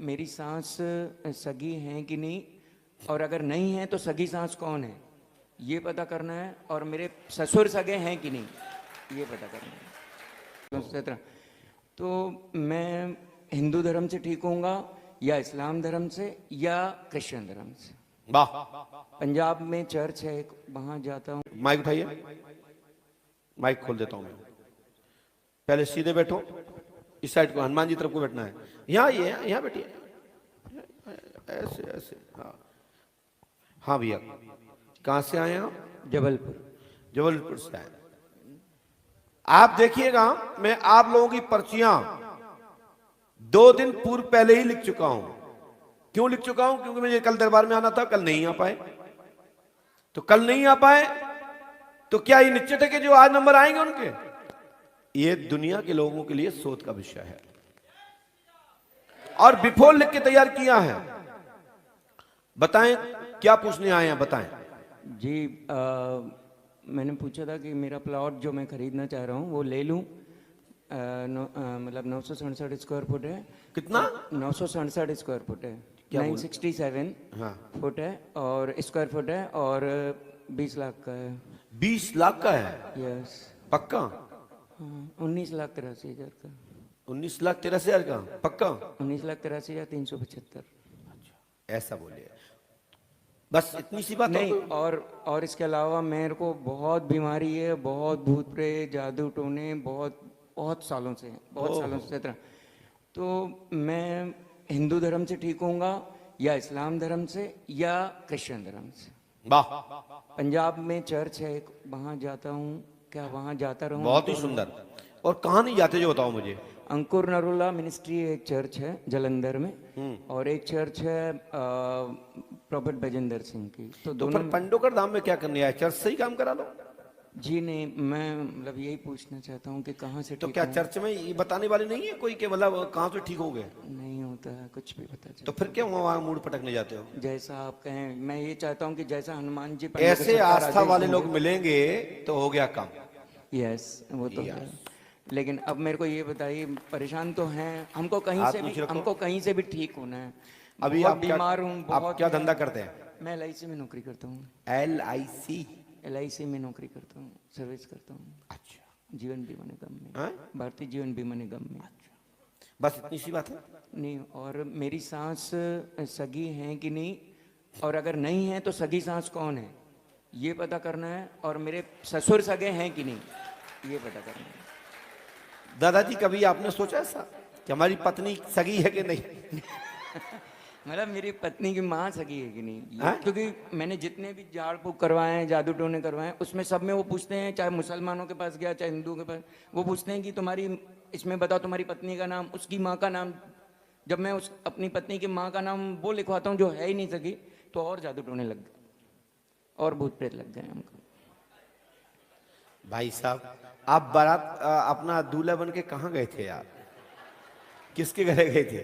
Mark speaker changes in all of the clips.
Speaker 1: मेरी सास सगी हैं कि नहीं, और अगर नहीं है तो सगी सास कौन है ये पता करना है, और मेरे ससुर सगे हैं कि नहीं ये पता करना है। तो मैं हिंदू धर्म से ठीक होऊंगा या इस्लाम धर्म से या क्रिश्चियन धर्म से।
Speaker 2: वाह,
Speaker 1: पंजाब में चर्च है, वहां जाता हूँ।
Speaker 2: माइक उठाइए, माइक खोल देता हूं मैं। पहले सीधे बैठो, इस साइड को, हनुमान जी तरफ को बैठना है। यहाँ ये यहाँ बैठिए, ऐसे ऐसे। हाँ हाँ भैया, कहाँ से आए आप?
Speaker 1: जबलपुर।
Speaker 2: जबलपुर से आए। आप देखिएगा, मैं आप लोगों की पर्चियां 2 दिन पूर्व पहले ही लिख चुका हूं। क्यों लिख चुका हूं? क्योंकि मुझे कल दरबार में आना था, कल नहीं आ पाए। तो कल नहीं आ पाए तो क्या ये निश्चित है कि जो आज नंबर आएंगे उनके? ये दुनिया के लोगों के लिए शोध का विषय है, और बिफोर लिख के तैयार किया है। बताएं क्या पूछने आए हैं, बताएं
Speaker 1: जी। मैंने पूछा था कि मेरा प्लॉट जो मैं खरीदना चाह रहा हूँ वो ले लूँ। मतलब 967 स्क्वायर फुट है।
Speaker 2: कितना?
Speaker 1: 967 स्क्वायर फुट है। 967
Speaker 2: हाँ,
Speaker 1: फुट है और स्क्वायर फुट है, और 20 लाख का है।
Speaker 2: 20 लाख का है?
Speaker 1: यस।
Speaker 2: पक्का?
Speaker 1: हाँ, 19,83,000 का।
Speaker 2: 19,83,000 का पक्का?
Speaker 1: 19,83,375।
Speaker 2: ऐसा बोलिए, बस इतनी सी बात
Speaker 1: नहीं,
Speaker 2: हो?
Speaker 1: और इसके अलावा मेरे को बहुत बीमारी है, बहुत भूत प्रेत जादू टोने, बहुत सालों से, बहुत सालों से तरह। तो मैं हिंदू धर्म से ठीक होऊंगा या इस्लाम धर्म से या क्रिश्चियन धर्म से।
Speaker 2: वाह,
Speaker 1: पंजाब में चर्च है, वहां जाता हूँ। क्या वहां जाता रहूं?
Speaker 2: बहुत ही सुंदर। और कहाँ नहीं जाते जो बताओ मुझे।
Speaker 1: अंकुर नरुला मिनिस्ट्री एक चर्च है जलंधर में, और एक चर्च है प्रॉफेट बजेंद्र सिंह की। तो
Speaker 2: तो
Speaker 1: दोनों
Speaker 2: फिर पंडोकर धाम में क्या करने आए? चर्च से ही काम करा लो।
Speaker 1: जी नहीं, मैं मतलब यही पूछना चाहता हूँ कि कहाँ से
Speaker 2: तो
Speaker 1: ठीक
Speaker 2: क्या
Speaker 1: होऊं?
Speaker 2: चर्च में ये बताने वाले नहीं है कोई कि मतलब कहाँ से ठीक हो गए?
Speaker 1: नहीं होता है, कुछ भी पता चलता।
Speaker 2: तो फिर क्यों वहां मूड पटकने जाते हो?
Speaker 1: जैसा आप कहें, मैं ये चाहता हूँ कि जैसा हनुमान जी
Speaker 2: ऐसे आस्था वाले लोग मिलेंगे तो हो गया काम।
Speaker 1: यस, वो तो है। लेकिन अब मेरे को ये बताइए, परेशान तो हैं, हमको कहीं से भी ठीक होना है।
Speaker 2: अभी
Speaker 1: बहुत
Speaker 2: आप
Speaker 1: बीमार हूँ,
Speaker 2: आप
Speaker 1: बहुत।
Speaker 2: क्या धंधा करते हैं?
Speaker 1: मैं LIC में नौकरी करता हूँ।
Speaker 2: LIC?
Speaker 1: LIC में नौकरी करता हूँ, सर्विस करता हूँ।
Speaker 2: अच्छा।
Speaker 1: जीवन बीमा निगम में,
Speaker 2: हाँ?
Speaker 1: भारतीय जीवन बीमा निगम में।
Speaker 2: बस इतनी सी बात है?
Speaker 1: नहीं, और मेरी सास सगी हैं कि नहीं, और अगर नहीं है तो सगी सास कौन है ये पता करना है, और मेरे ससुर सगे हैं कि नहीं ये पता करना है।
Speaker 2: दादाजी, कभी आपने सोचा ऐसा कि हमारी पत्नी सगी है कि नहीं?
Speaker 1: मतलब मेरी पत्नी की माँ सगी है कि नहीं,
Speaker 2: हाँ?
Speaker 1: क्योंकि मैंने जितने भी झाड़ फूक करवाए हैं, जादू टोने करवाए हैं, उसमें सब में वो पूछते हैं, चाहे मुसलमानों के पास गया चाहे हिंदू के पास, वो पूछते हैं कि तुम्हारी इसमें बताओ तुम्हारी पत्नी का नाम, उसकी माँ का नाम। जब मैं उस अपनी पत्नी की माँ का नाम वो लिखवाता हूँ जो है ही नहीं सकी, तो और जादू टोने लग गए और भूत प्रेत लग गए हमको।
Speaker 2: भाई साहब, आप बारात अपना दूल्हा बन के कहाँ गए थे यार? किसके घर गए थे?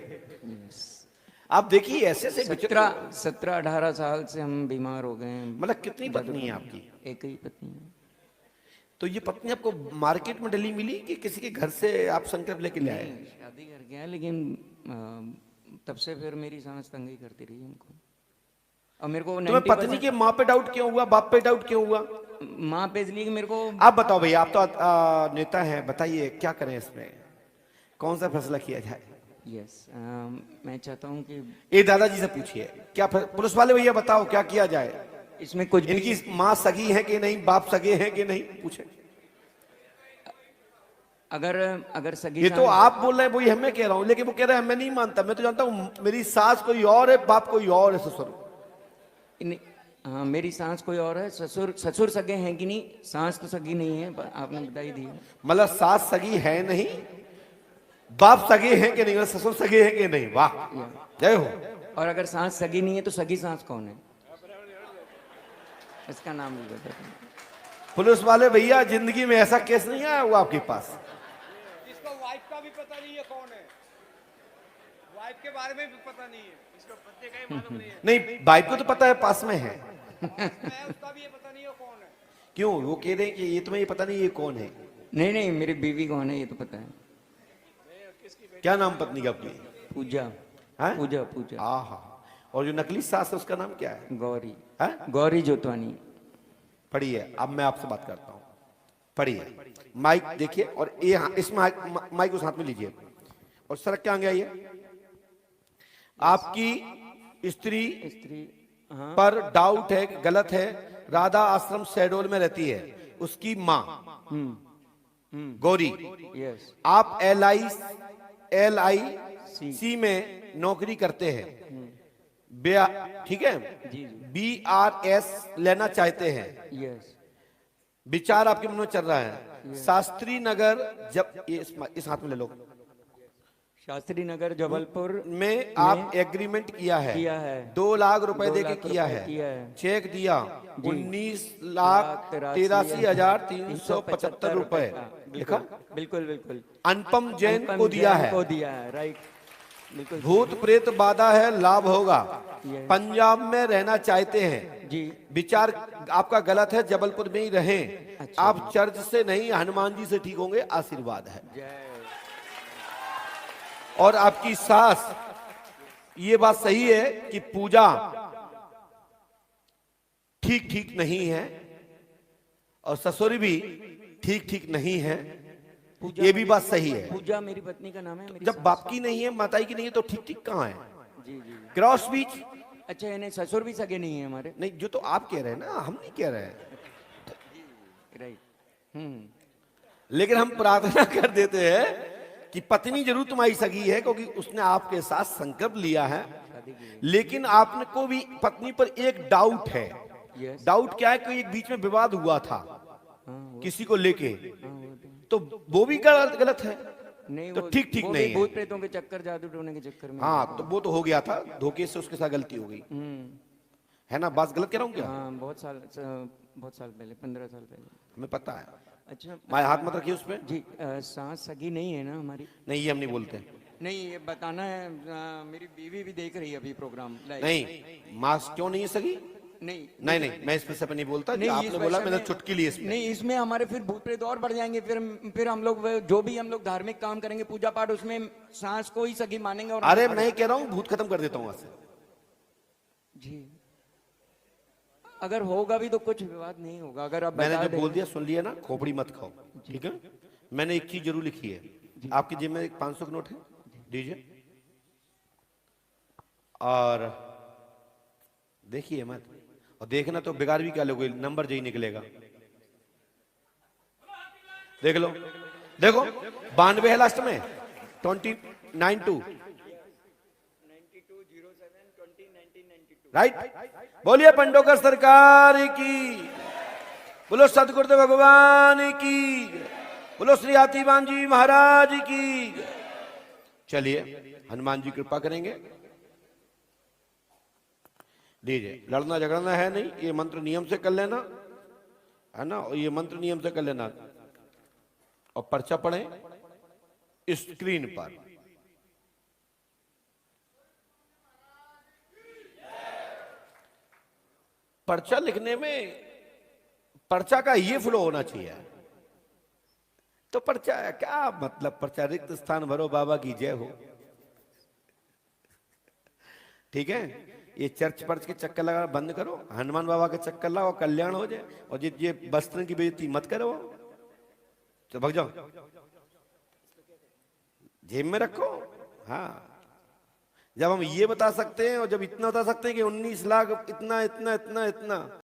Speaker 2: आप देखिए ऐसे ऐसे
Speaker 1: 17-18 साल से हम बीमार हो गए हैं।
Speaker 2: मतलब कितनी पत्नी है आपकी?
Speaker 1: एक ही पत्नी है।
Speaker 2: तो ये पत्नी आपको मार्केट में डली मिली कि किसी के घर से आप संकल्प लेके ले आए?
Speaker 1: शादी कर गया, लेकिन तब से फिर मेरी सांस तंगी करती रही हमको। और मेरे को
Speaker 2: तो पत्नी के माँ पे डाउट क्यों हुआ, बाप पे डाउट क्यों हुआ?
Speaker 1: माँ पे इसलिए कि मेरे को।
Speaker 2: आप बताओ भैया, आप तो नेता हैं, बताइए क्या करें इसमें, कौन सा फैसला किया जाए?
Speaker 1: यस, मैं चाहता हूँ कि
Speaker 2: ये दादाजी से पूछिए, क्या पुलिस वाले भैया बताओ क्या किया जाए
Speaker 1: इसमें कुछ
Speaker 2: इनकी माँ सगी है कि नहीं, बाप सगे हैं कि नहीं, पूछे।
Speaker 1: अगर सगी
Speaker 2: ये तो आप बोल रहे हैं, वही हमें कह रहा हूँ, लेकिन वो कह रहे हैं मैं नहीं मानता, मैं तो जानता हूँ मेरी सास कोई और है, बाप कोई और है, ससुर।
Speaker 1: हाँ, मेरी सास कोई और है, ससुर सगे हैं कि नहीं? सास तो सगी नहीं है, आपने बताई दी।
Speaker 2: मतलब सास सगी है नहीं, बाप सगे हैं कि नहीं, ससुर सगे हैं कि नहीं? वाह, जय हो।
Speaker 1: और अगर सास सगी नहीं है तो सगी सास कौन है, इसका नाम भी बता।
Speaker 3: पुलिस वाले भैया, जिंदगी में ऐसा केस नहीं आया हुआ आपके पास?
Speaker 4: इसको वाइफ का भी पता नहीं है कौन है, वाइफ के बारे में भी पता नहीं है, इसको पत्नी का ही मालूम नहीं है।
Speaker 3: नहीं, वाइफ को तो पता है, पास में है।
Speaker 4: उसका भी ये पता नहीं है कौन है।
Speaker 3: क्यों? वो कह रहे हैं कि ये तुम्हें ये पता नहीं ये कौन है।
Speaker 1: नहीं, मेरी बीवी कौन है ये तो पता है।
Speaker 3: क्या नाम पत्नी का अपनी?
Speaker 1: पूजा।
Speaker 2: हैं?
Speaker 1: पूजा पूजा।
Speaker 2: आहा। और जो नकली सास है उसका नाम क्या है?
Speaker 1: गौरी,
Speaker 2: हैं?
Speaker 1: गौरी जोतवानी।
Speaker 2: पढ़िए, अब मैं आपसे बात करता हूं। पढ़िए, माइक देखिए और ये इस माइक उस हाथ में लीजिए और सड़क के आगे आइए। आपकी स्त्री
Speaker 1: स्त्री, हाँ,
Speaker 2: पर डाउट है, गलत है, राधा आश्रम शहडोल में रहती है, उसकी माँ गौरी।
Speaker 1: यस,
Speaker 2: आप LIC में नौकरी करते हैं, ठीक है,
Speaker 1: जी जी,
Speaker 2: BRS लेना चाहते हैं,
Speaker 1: यस,
Speaker 2: विचार आपके मन में चल रहा है। शास्त्री नगर, जब ये इस हाथ में ले लो,
Speaker 1: शास्त्री नगर जबलपुर
Speaker 2: में आप एग्रीमेंट किया है,
Speaker 1: किया है,
Speaker 2: 2 लाख रुपए
Speaker 1: 2
Speaker 2: दे के
Speaker 1: लाख
Speaker 2: किया
Speaker 1: रुपए
Speaker 2: है,
Speaker 1: किया है।
Speaker 2: चेक दिया
Speaker 1: जी।
Speaker 2: 19,83,375 रुपए लिखा,
Speaker 1: बिल्कुल बिल्कुल।
Speaker 2: अनुपम जैन
Speaker 1: अनुपम
Speaker 2: को दिया
Speaker 1: जैन
Speaker 2: है।
Speaker 1: को दिया है, राइट, बिल्कुल।
Speaker 2: भूत प्रेत बाधा है, लाभ होगा।
Speaker 1: Yes.
Speaker 2: पंजाब में रहना चाहते हैं,
Speaker 1: जी,
Speaker 2: विचार आपका गलत है, जबलपुर में ही रहें।
Speaker 1: अच्छा।
Speaker 2: आप चर्च से नहीं, हनुमान जी से ठीक होंगे, आशीर्वाद है।
Speaker 1: जय।
Speaker 2: और आपकी सास, ये बात सही है कि पूजा ठीक ठीक नहीं है और ससुर भी ठीक ठीक नहीं है,
Speaker 1: पूजा
Speaker 2: ये भी बात सही है।
Speaker 1: पूजा मेरी पत्नी का नाम है, मेरी
Speaker 2: जब बाप की नहीं है, माताई की नहीं है, तो ठीक ठीक कहाँ है?
Speaker 1: जी जी।
Speaker 2: क्रॉस बीच
Speaker 1: अच्छा, यानी ससुर भी सगे नहीं है हमारे,
Speaker 2: नहीं, जो तो आप कह रहे हैं ना, हम नहीं कह रहे हैं।
Speaker 1: राइट।
Speaker 2: लेकिन हम प्रार्थना कर देते हैं कि पत्नी जरूर तुम्हारी सगी है, क्योंकि उसने आपके साथ संकल्प लिया है। लेकिन आपने को भी पत्नी पर एक डाउट है।
Speaker 1: यस,
Speaker 2: डाउट क्या है कि एक बीच में विवाद हुआ था
Speaker 1: हाँ,
Speaker 2: किसी को लेके,
Speaker 1: वो
Speaker 2: तो वो भी गलत गलत है।
Speaker 1: नहीं,
Speaker 2: तो
Speaker 1: वो
Speaker 2: ठीक ठीक
Speaker 1: वो भी
Speaker 2: नहीं है।
Speaker 1: भूत प्रेतों के चक्कर, जादू टोने के चक्कर में।
Speaker 2: हाँ, तो वो तो हो गया था, धोखे से उसके साथ गलती हो गई है ना। बात गलत कह रहा हूँ क्या?
Speaker 1: हाँ, बहुत साल पहले, 15 साल पहले।
Speaker 2: हमें पता है।
Speaker 1: अच्छा,
Speaker 2: मैं हाथ मत रखिए उस पे।
Speaker 1: जी, सास सगी नहीं है ना हमारी?
Speaker 2: नहीं, ये हम नहीं बोलते।
Speaker 1: नहीं, ये बताना है, मेरी बीवी भी देख रही है अभी प्रोग्राम लाइव।
Speaker 2: नहीं, मास्क क्यों नहीं है सगी?
Speaker 1: नहीं
Speaker 2: नहीं नहीं, मैं इस पे से नहीं बोलता।
Speaker 1: नहीं,
Speaker 2: आपने
Speaker 1: इस
Speaker 2: बोला,
Speaker 1: विषय
Speaker 2: मैंने
Speaker 1: में-
Speaker 2: चुटकी ली इसमें।
Speaker 1: नहीं, इसमें हमारे फिर भूत प्रेत और बढ़ जाएंगे। फिर हम लोग जो भी हम लोग धार्मिक काम करेंगे, पूजा पाठ, उसमें सांस को ही सगी मानेंगे। और
Speaker 2: अरे मैं कह रहा हूँ भूत खत्म कर देता हूँ वहां से।
Speaker 1: जी, अगर होगा भी तो कुछ विवाद नहीं होगा। अगर आप
Speaker 2: मैंने
Speaker 1: बता
Speaker 2: जो बोल
Speaker 1: दें।
Speaker 2: दिया सुन लिया ना, खोपड़ी मत खाओ, ठीक है। मैंने एक चीज जरूर लिखी है, आपकी जेब में एक 500 का नोट है, दीजिए। और देखिए मत, और देखना तो बिगाड़ भी क्या लोगे, नंबर यही निकलेगा। देख लो, देखो 92 है लास्ट में, 292 राइट। बोलिए पंडोकर सरकार की, बोलो सतगुरुदेव भगवान की, बोलो श्री हाथीवान जी महाराज की। चलिए, हनुमान जी कृपा करेंगे। दीजिए, लड़ना झगड़ना है नहीं, ये मंत्र नियम से कर लेना है ना, और ये मंत्र नियम से कर लेना। और पर्चा पढ़े स्क्रीन पर। पर्चा लिखने में पर्चा का ये फ्लो होना चाहिए। तो पर्चा क्या मतलब, पर्चा रिक्त स्थान भरो, बाबा की जय हो। ठीक है, ये चर्च पर्च के चक्कर लगा बंद करो, हनुमान बाबा के चक्कर लगाओ, कल्याण हो जाए। और ये वस्त्र की बेइज्जती मत करो, तो भाग जाओ, जेब में रखो। हाँ, जब हम ये बता सकते हैं और जब इतना बता सकते हैं कि 19 लाख इतना इतना इतना इतना